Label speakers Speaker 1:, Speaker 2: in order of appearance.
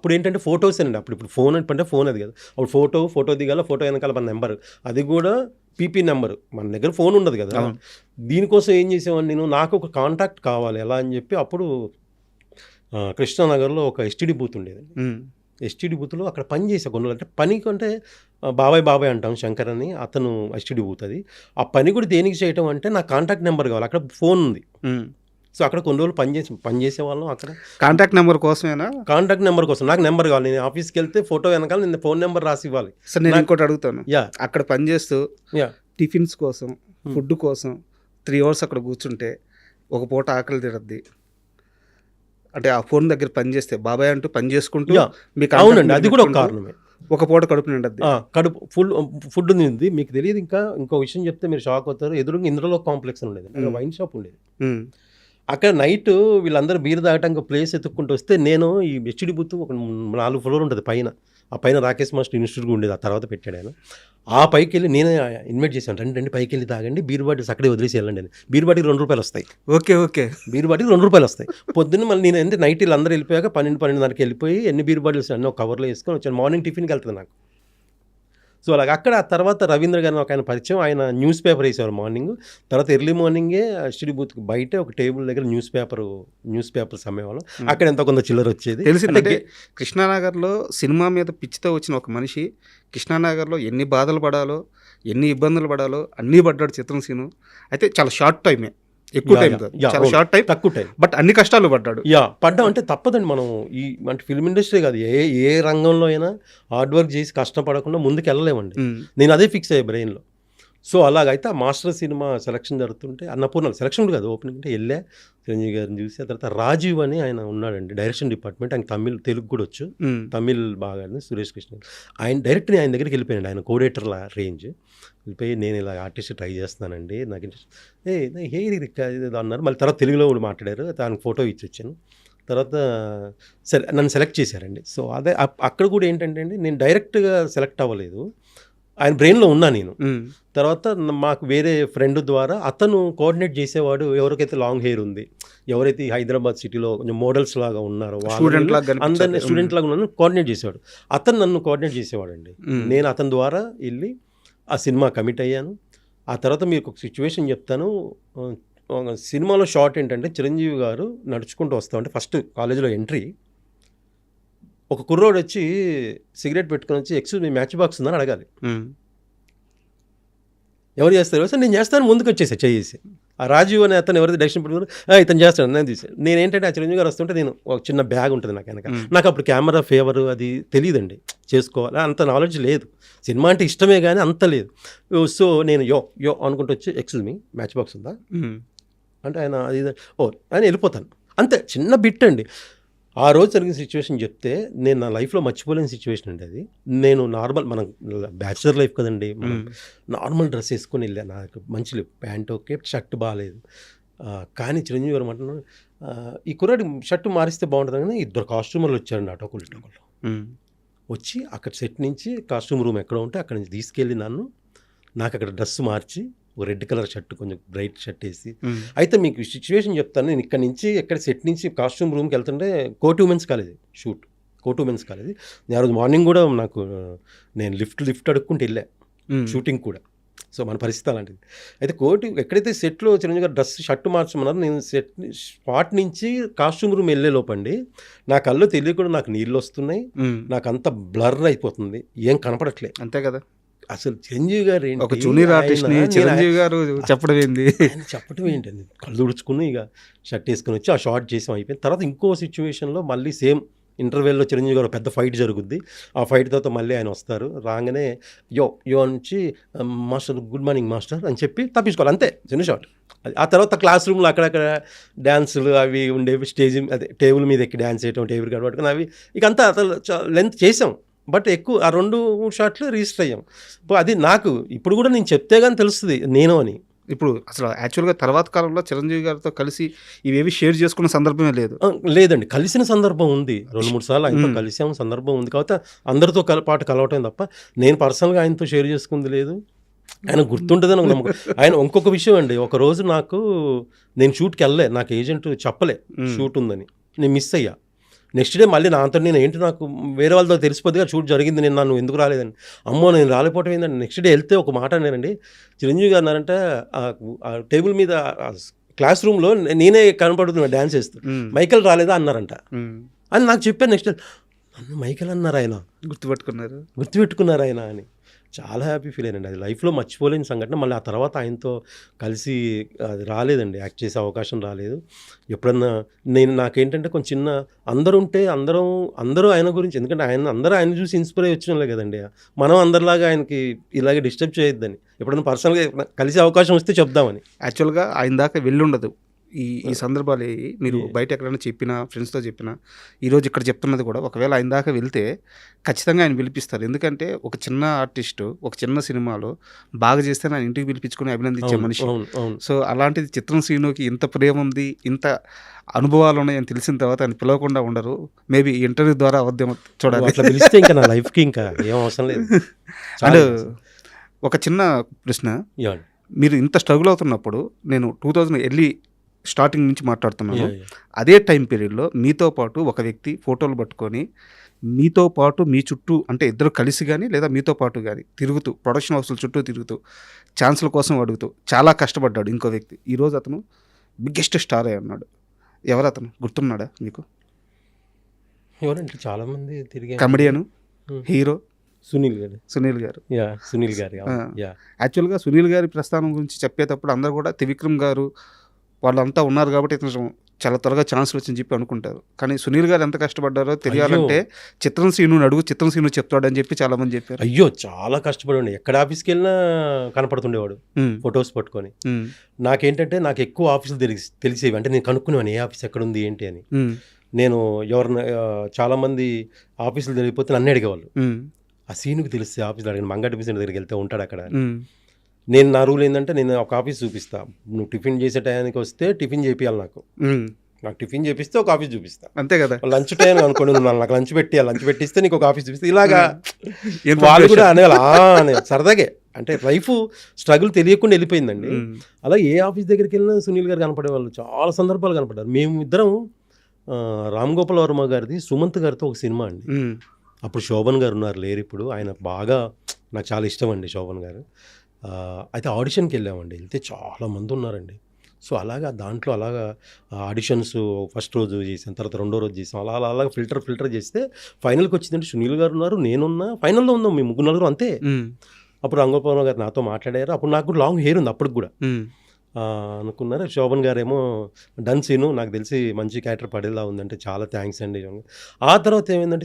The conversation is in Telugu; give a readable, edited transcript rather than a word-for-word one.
Speaker 1: అప్పుడు ఏంటంటే ఫోటోసేనండి. ఇప్పుడు ఫోన్ అంటే ఫోన్ అది కదా, అప్పుడు ఫోటో దిగాల, ఫోటో వెనకాల మన నెంబర్, అది కూడా పీపీ నెంబర్, మన దగ్గర ఫోన్ ఉండదు కదా. దీనికోసం ఏం చేసేవాడిని నేను, నాకు ఒక కాంటాక్ట్ కావాలి ఎలా అని చెప్పి అప్పుడు కృష్ణానగర్లో ఒక ఎస్టీడీ బూత్ ఉండేది. ఎస్టీడీ బూత్లో అక్కడ పని చేసే కొన్ని అంటే పని కంటే బాబాయ్ అంటాం శంకర్ అని, అతను ఎస్టీడీ బూత్ అది. ఆ పని కూడా దేనికి చేయటం అంటే నాకు కాంటాక్ట్ నెంబర్ కావాలి, అక్కడ ఫోన్ ఉంది. సో అక్కడ కొన్ని రోజులు పనిచేసే వాళ్ళం అక్కడ.
Speaker 2: కాంటాక్ట్ నెంబర్ కోసమేనా?
Speaker 1: కాంటాక్ట్ నెంబర్ కోసం నాకు నెంబర్ కావాలి. నేను ఆఫీస్కి వెళ్తే ఫోటో వెనకాల నేను ఫోన్ నెంబర్ రాసి ఇవ్వాలి.
Speaker 2: సార్ నేను ఇంకోటి అడుగుతాను. అక్కడ పనిచేస్తూ టిఫిన్స్ కోసం, ఫుడ్ కోసం 3 hours అక్కడ కూర్చుంటే ఒక పూట ఆకలి తిరద్ది అంటే ఆ ఫోన్ దగ్గర పని చేస్తే బాబాయ్ అంటూ పని చేసుకుంటూ మీకు.
Speaker 1: అవునండి, అది కూడా ఒక కారణమే.
Speaker 2: ఒక పూట కడుపు నిండద్ది,
Speaker 1: కడుపు ఫుడ్ ఉంది. మీకు తెలియదు. ఇంకో విషయం చెప్తే మీరు షాక్ అవుతారు. ఎదురుగా ఇంద్రలో కాంప్లెక్స్ ఉండేది, వైన్ షాప్ ఉండేది. అక్కడ నైట్ వీళ్ళందరూ బీర్ తాగటానికి ప్లేస్ ఎత్తుక్కుంటూ వస్తే నేను ఈ హెచ్డి బూత్ ఒక 4 floor ఉంటుంది పైన. ఆ పైన రాకేష్ మాస్టర్ ఇన్స్టిట్యూట్ ఉండేది, ఆ తర్వాత పెట్టాడు ఆయన. ఆ పైకి వెళ్ళి నేనే ఇన్వైట్ చేశాను, రండి పైకి వెళ్ళి తాగండి, బీర్ బాటిల్స్ అక్కడే వదిలేసి వెళ్ళండి అని. బీర్ బాటిల్ ₹2 వస్తాయి.
Speaker 2: ఓకే
Speaker 1: బీర్ బాటిల్ ₹2 వస్తాయి. పొద్దున్న మళ్ళీ నేను అంటే నైట్ వీళ్ళు అందరూ వెళ్ళిపోయాక 12:30 వెళ్ళిపోయి ఎన్ని బీర్ బాటిల్స్ అన్నీ ఒక కవర్లో వేసుకొని వచ్చాను. మార్నింగ్ టిఫిన్కి వెళ్తుంది నాకు. సో అలాగ అక్కడ ఆ తర్వాత రవీంద్ర గారిని ఒక ఆయన పరిచయం, ఆయన న్యూస్ పేపర్ వేసేవారు మార్నింగ్. తర్వాత ఎర్లీ మార్నింగే ఎస్టీడీ బూత్కి బయట ఒక టేబుల్ దగ్గర న్యూస్ పేపర్స్ అమ్మేవాళ్ళం. అక్కడ ఎంత కొంత చిల్లర వచ్చేది.
Speaker 2: తెలిసిందంటే కృష్ణానగర్లో సినిమా మీద పిచ్చితో వచ్చిన ఒక మనిషి కృష్ణానగర్లో ఎన్ని బాధలు పడాలో, ఎన్ని ఇబ్బందులు పడాలో అన్నీ పడ్డాడు చిత్రసీను. అయితే చాలా షార్ట్ టైమే, ఎక్కువ టైం కాదు, చాలా షార్ట్ టైం,
Speaker 1: తక్కువ టైం,
Speaker 2: బట్ అన్ని కష్టాలు పడ్డాడు.
Speaker 1: పడ్డాం అంటే తప్పదండి. మనం అంటే ఫిల్మ్ ఇండస్ట్రీ కాదు, ఏ రంగంలో అయినా హార్డ్ వర్క్ చేసి కష్టపడకుండా ముందుకు వెళ్ళలేమండి. నేను అదే ఫిక్స్ అయ్యే బ్రెయిన్లో. సో అలాగైతే ఆ మాస్టర్ సినిమా సెలక్షన్ జరుగుతుంటే, అన్నపూర్ణ సెలక్షన్ కాదు, ఓపెనింగ్ అంటే వెళ్ళా, చిరంజీవి గారిని చూసి. ఆ తర్వాత రాజీవ్ అని ఆయన ఉన్నాడండి, డైరెక్షన్ డిపార్ట్మెంట్, ఆయన తెలుగు కూడా వచ్చు, తమిళ్ బాగా, సురేష్ కృష్ణ. ఆయన డైరెక్ట్ని ఆయన దగ్గరికి వెళ్ళిపోయాడు, ఆయన కోడేటర్ల రేంజ్. వెళ్ళిపోయి నేను ఇలా ఆర్టిస్ట్ ట్రై చేస్తున్నానండి, నాకు ఇంట్రెస్ట్ అన్నారు. మళ్ళీ తర్వాత తెలుగులో కూడా మాట్లాడారు, దానికి ఫోటో ఇచ్చి వచ్చాను. తర్వాత సరే నన్ను సెలెక్ట్ చేశారండి. సో అదే అక్కడ కూడా ఏంటంటే అండి, నేను డైరెక్ట్గా సెలెక్ట్ అవ్వలేదు, ఆయన బ్రెయిన్లో ఉన్నా నేను. తర్వాత మాకు వేరే ఫ్రెండ్ ద్వారా అతను కోఆర్డినేట్ చేసేవాడు, ఎవరికైతే లాంగ్ హెయిర్ ఉంది, ఎవరైతే హైదరాబాద్ సిటీలో కొంచెం మోడల్స్ లాగా ఉన్నారో అందరినీ స్టూడెంట్ లాగా ఉన్నాను కోఆర్డినేట్ చేసేవాడు. అతను నన్ను కోఆర్డినేట్ చేసేవాడు అండి. నేను అతని ద్వారా వెళ్ళి ఆ సినిమా కమిట్ అయ్యాను. ఆ తర్వాత మీకు ఒక సిచ్యువేషన్ చెప్తాను. సినిమాలో షార్ట్ ఏంటంటే, చిరంజీవి గారు నడుచుకుంటూ వస్తా ఉంటే ఫస్ట్ కాలేజీలో ఎంట్రీ, ఒక కుర్రోడు వచ్చి సిగరెట్ పెట్టుకొని వచ్చి ఎక్స్క్యూజ్ మీ మ్యాచ్ బాక్స్ ఉందని అడగాలి. ఎవరు చేస్తారు సార్? నేను చేస్తాను, ముందుకు వచ్చేసా చేసి. ఆ రాజీవ్ అనే అతను ఎవరైతే డైరెక్షన్ పెట్టుకున్నారు, ఇతను చేస్తాడు, నేను తీసాను. నేను ఏంటంటే ఆ చిరంజీవి గారు వస్తుంటే నేను ఒక చిన్న బ్యాగ్ ఉంటుంది నాకు వెనక. నాకు అప్పుడు కెమెరా ఫేవర్ అది తెలియదండి, చేసుకోవాలి అంత నాలెడ్జ్ లేదు, సినిమా అంటే ఇష్టమే కానీ అంత లేదు. సో నేను యో అనుకుంటూ వచ్చి ఎక్స్క్యూజ్ మీ మ్యాచ్ బాక్స్ ఉందా అంటే ఆయన అది ఆయన వెళ్ళిపోతాను అంతే. చిన్న బిట్ అండి. ఆ రోజు జరిగిన సిచ్యువేషన్ చెప్తే నేను నా లైఫ్లో మర్చిపోలేని సిచ్యువేషన్ అండి అది. నేను నార్మల్, మనం బ్యాచులర్ లైఫ్ కదండి, నార్మల్ డ్రెస్ వేసుకొని వెళ్ళాను. నాకు మంచి ప్యాంట్ ఓకే, షర్ట్ బాగాలేదు. కానీ చిరంజీవి గారు అంటున్నాడు, ఈ కుర్రాడి షర్టు మారిస్తే బాగుంటుంది కానీ 2 కాస్ట్యూమర్లు వచ్చారండి అటోకులు. వచ్చి అక్కడ సెట్ నుంచి కాస్ట్యూమ్ రూమ్ ఎక్కడ ఉంటే అక్కడ నుంచి తీసుకెళ్ళి నాకు అక్కడ డ్రెస్ మార్చి ఒక రెడ్ కలర్ షర్ట్, కొంచెం బ్రైట్ షర్ట్ వేసి. అయితే మీకు సిచ్యువేషన్ చెప్తాను. నేను ఇక్కడ నుంచి సెట్ నుంచి కాస్ట్యూమ్ రూమ్కి వెళ్తుంటే కోటి ఉమెన్స్ కాలేజ్ షూట్, కోటి ఉమెన్స్ కాలేజ్. నేను ఆ రోజు మార్నింగ్ కూడా నేను లిఫ్ట్ అడుక్కుంటూ వెళ్ళా షూటింగ్ కూడా. సో మన పరిస్థితి అలాంటిది. అయితే ఎక్కడైతే సెట్లో చిరంజీవి గారు డ్రెస్ షర్ట్ మార్చమన్నారు, నేను స్పాట్ నుంచి కాస్ట్యూమ్ రూమ్ వెళ్ళే లోపండి నా కళ్ళు తెలియకుండా నాకు నీళ్ళు వస్తున్నాయి, నాకు అంత బ్లర్ అయిపోతుంది, ఏం కనపడట్లేదు.
Speaker 2: అంతే కదా
Speaker 1: అసలు చిరంజీవి గారు ఏంటి,
Speaker 2: ఒక జూనియర్ ఆర్టిస్ట్ చిరంజీవి గారు చెప్పడం
Speaker 1: ఏంటండి, కళ్ళు తుడుచుకుని ఇక షర్ట్ వేసుకుని వచ్చి ఆ షార్ట్ చేసాం, అయిపోయింది. తర్వాత ఇంకో సిచ్యువేషన్లో మళ్ళీ సేమ్ ఇంటర్వెల్లో చిరంజీవి గారు పెద్ద ఫైట్ జరుగుద్ది. ఆ ఫైట్ తర్వాత మళ్ళీ ఆయన వస్తారు, రాగానే యో నుంచి మాస్టర్ గుడ్ మార్నింగ్ మాస్టర్ అని చెప్పి తప్పించుకోవాలి, అంతే చిన్న షార్ట్. ఆ తర్వాత క్లాస్ రూమ్లో అక్కడక్కడ డ్యాన్సులు అవి ఉండేవి, స్టేజ్ అదే టేబుల్ మీద ఎక్కి డ్యాన్స్ చేయటం, టేబుల్ కాడ పట్టుకుని అవి ఇక అంతా అసలు లెంత్ చేసాం. బట్ ఎక్కువ ఆ 2 షాట్లు రిజిస్టర్ అయ్యాం. అది నాకు ఇప్పుడు కూడా నేను చెప్తే కానీ తెలుస్తుంది నేను అని.
Speaker 2: ఇప్పుడు అసలు యాక్చువల్గా తర్వాత కాలంలో చిరంజీవి గారితో కలిసి ఇవేవి షేర్ చేసుకున్న సందర్భమే
Speaker 1: లేదండి. కలిసిన సందర్భం ఉంది, 2-3 సార్లు ఆయనతో కలిసాము సందర్భం ఉంది. కాబట్టి అందరితో పాటు కలవటం తప్ప నేను పర్సనల్గా ఆయనతో షేర్ చేసుకుంది లేదు. ఆయన గుర్తుంటుందని ఒక నమ్మకం. ఆయన ఇంకొక విషయం అండి, ఒకరోజు నేను షూట్కి వెళ్ళలే, నాకు ఏజెంట్ చెప్పలే షూట్ ఉందని, నేను మిస్ అయ్యా. నెక్స్ట్ డే మళ్ళీ నాతో నేను ఏంటి నాకు వేరే వాళ్ళతో తెలిసిపోద్దిగా షూట్ జరిగింది నేను నన్ను ఎందుకు రాలేదని. అమ్మో నేను రాలేకపోవటం ఏంటంటే నెక్స్ట్ డే వెళ్తే ఒక మాట అన్నారండి. చిరంజీవి గారు అన్నారంటే ఆ టేబుల్ మీద క్లాస్ రూమ్లో నేనే కనపడుతున్నా డ్యాన్స్ చేస్తూ. మైకేల్ రాలేదా అన్నారంట అని నాకు చెప్పాను. నెక్స్ట్ నన్ను మైకేల్ అన్నారు ఆయన, గుర్తుపెట్టుకున్నారు ఆయన అని. చాలా హ్యాపీ ఫీల్ అయ్యానండి. అది లైఫ్లో మర్చిపోలేని సంఘటన. మళ్ళీ ఆ తర్వాత ఆయనతో కలిసి అది రాలేదండి, యాక్ట్ చేసే అవకాశం రాలేదు. ఎప్పుడన్నా నాకేంటంటే కొంచెం చిన్న అందరూ ఆయన గురించి, ఎందుకంటే అందరూ ఆయన చూసి ఇన్స్పైర్ అయ్యి వచ్చిన వాళ్ళే కదండి. మనం అందరిలాగా ఆయనకి ఇలాగే డిస్టర్బ్ చేయొద్దని ఎప్పుడన్నా పర్సనల్గా కలిసే అవకాశం వస్తే చెప్దామని.
Speaker 2: యాక్చువల్గా ఆయన దాకా వెళ్ళుండదు ఈ సందర్భాలు మీరు బయట ఎక్కడైనా చెప్పినా, ఫ్రెండ్స్తో చెప్పినా, ఈరోజు ఇక్కడ చెప్తున్నది కూడా ఒకవేళ ఆయన దాకా వెళ్తే ఖచ్చితంగా ఆయన పిలిపిస్తారు. ఎందుకంటే ఒక చిన్న ఆర్టిస్టు ఒక చిన్న సినిమాలో బాగా చేస్తే ఆయన ఇంటికి పిలిపించుకుని అభినందించే మనిషి. సో అలాంటిది చిత్రం శ్రీనుకి ఇంత ప్రేమ ఉంది, ఇంత అనుభవాలు ఉన్నాయని తెలిసిన తర్వాత ఆయన పిలవకుండా ఉండరు. మేబీ ఇంటర్వ్యూ ద్వారా అవద్దేమో చూడాలి.
Speaker 1: అట్లా పిలిస్తే ఇంకా నా లైఫ్కి ఇంకా ఏం అవసరం లేదు.
Speaker 2: అండ్ ఒక చిన్న ప్రశ్న, మీరు ఇంత స్ట్రగుల్ అవుతున్నప్పుడు నేను 2000 ఎర్లీ స్టార్టింగ్ నుంచి మాట్లాడుతున్నాను. అదే టైం పీరియడ్లో మీతో పాటు ఒక వ్యక్తి ఫోటోలు పట్టుకొని మీతో పాటు మీ చుట్టూ, అంటే ఇద్దరు కలిసి కానీ లేదా మీతో పాటు కానీ తిరుగుతూ, ప్రొడక్షన్ హౌస్ల చుట్టూ తిరుగుతూ ఛాన్సుల కోసం అడుగుతూ చాలా కష్టపడ్డాడు ఇంకో వ్యక్తి. ఈరోజు అతను బిగ్గెస్ట్ స్టార్ అయి ఉన్నాడు. ఎవరు అతను, గుర్తున్నాడా మీకు?
Speaker 1: ఎవరంటే చాలామంది తిరిగి
Speaker 2: కమెడియన్, హీరో
Speaker 1: సునీల్ గారు.
Speaker 2: యాక్చువల్గా సునీల్ గారి ప్రస్థానం గురించి చెప్పేటప్పుడు అందరూ కూడా త్రివిక్రమ్ గారు వాళ్ళంతా ఉన్నారు కాబట్టి ఇతను చాలా త్వరగా ఛాన్సులు వచ్చని చెప్పి అనుకుంటారు. కానీ సునీల్ గారు ఎంత కష్టపడ్డారో తెలియాలంటే చిత్రం శ్రీను అడుగు, చిత్రం శ్రీను చెప్తాడని చెప్పి చాలా మంది చెప్పారు.
Speaker 1: అయ్యో చాలా కష్టపడండి. ఎక్కడ ఆఫీస్కి వెళ్ళినా కనపడుతుండేవాడు ఫొటోస్ పట్టుకొని. నాకేంటంటే నాకు ఎక్కువ ఆఫీసులు తెలిసేవి, అంటే నేను కనుక్కునేవాను ఏ ఆఫీస్ ఎక్కడ ఉంది ఏంటి అని. నేను ఎవరిన చాలామంది ఆఫీసులు తెలియకపోతే నన్ను అడిగేవాళ్ళు. ఆ సీనుకి తెలిస్తే ఆఫీసులో అడిగిన మంగ టిఫిన్ దగ్గరికి వెళ్తే ఉంటాడు అక్కడ. నేను నా రూల్ ఏంటంటే నేను ఒక ఆఫీస్ చూపిస్తా. నువ్వు టిఫిన్ చేసే టైంకి వస్తే టిఫిన్ చేపియాలి, నాకు టిఫిన్ చేపిస్తే ఒక ఆఫీస్ చూపిస్తా.
Speaker 2: అంతే కదా.
Speaker 1: లంచ్ టైం అనుకోండి, నాకు లంచ్ పెట్టిస్తే నీకు ఒక ఆఫీస్ చూపిస్తే ఇలాగా వాళ్ళు కూడా అనేవాళ్ళు సరదాగే. అంటే లైఫ్ స్ట్రగుల్ తెలియకుండా వెళ్ళిపోయిందండి. అలా ఏ ఆఫీస్ దగ్గరికి వెళ్ళినా సునీల్ గారు కనపడేవాళ్ళు, చాలా సందర్భాలు కనపడ్డారు. మేము ఇద్దరం రామ్ గోపాల్ వర్మ గారిది సుమంత్ గారితో ఒక సినిమా అండి. అప్పుడు శోభన్ గారు ఉన్నారు, లేరు ఇప్పుడు. ఆయన బాగా నాకు చాలా ఇష్టం అండి శోభన్ గారు. అయితే ఆడిషన్కి వెళ్ళామండి. వెళ్తే చాలామంది ఉన్నారండి. సో అలాగా దాంట్లో అలాగా ఆడిషన్స్ ఫస్ట్ రోజు చేసాం, తర్వాత రెండో రోజు చేసాం. అలాగా ఫిల్టర్ చేస్తే ఫైనల్కి వచ్చిందంటే సునీల్ గారు ఉన్నారు, నేనున్నా, ఫైనల్లో ఉన్నాం మేము 3-4 అంతే. అప్పుడు రంగోపాల్ గారు నాతో మాట్లాడారు. అప్పుడు నాకు కూడా లాంగ్ హెయిర్ ఉంది అప్పటికి కూడా. అనుకున్నారు. శోభన్ గారేమో డన్ సీను, నాకు తెలిసి మంచి క్యారెక్టర్ పడేలా ఉందంటే చాలా థ్యాంక్స్ అండి. ఆ తర్వాత ఏమైందంటే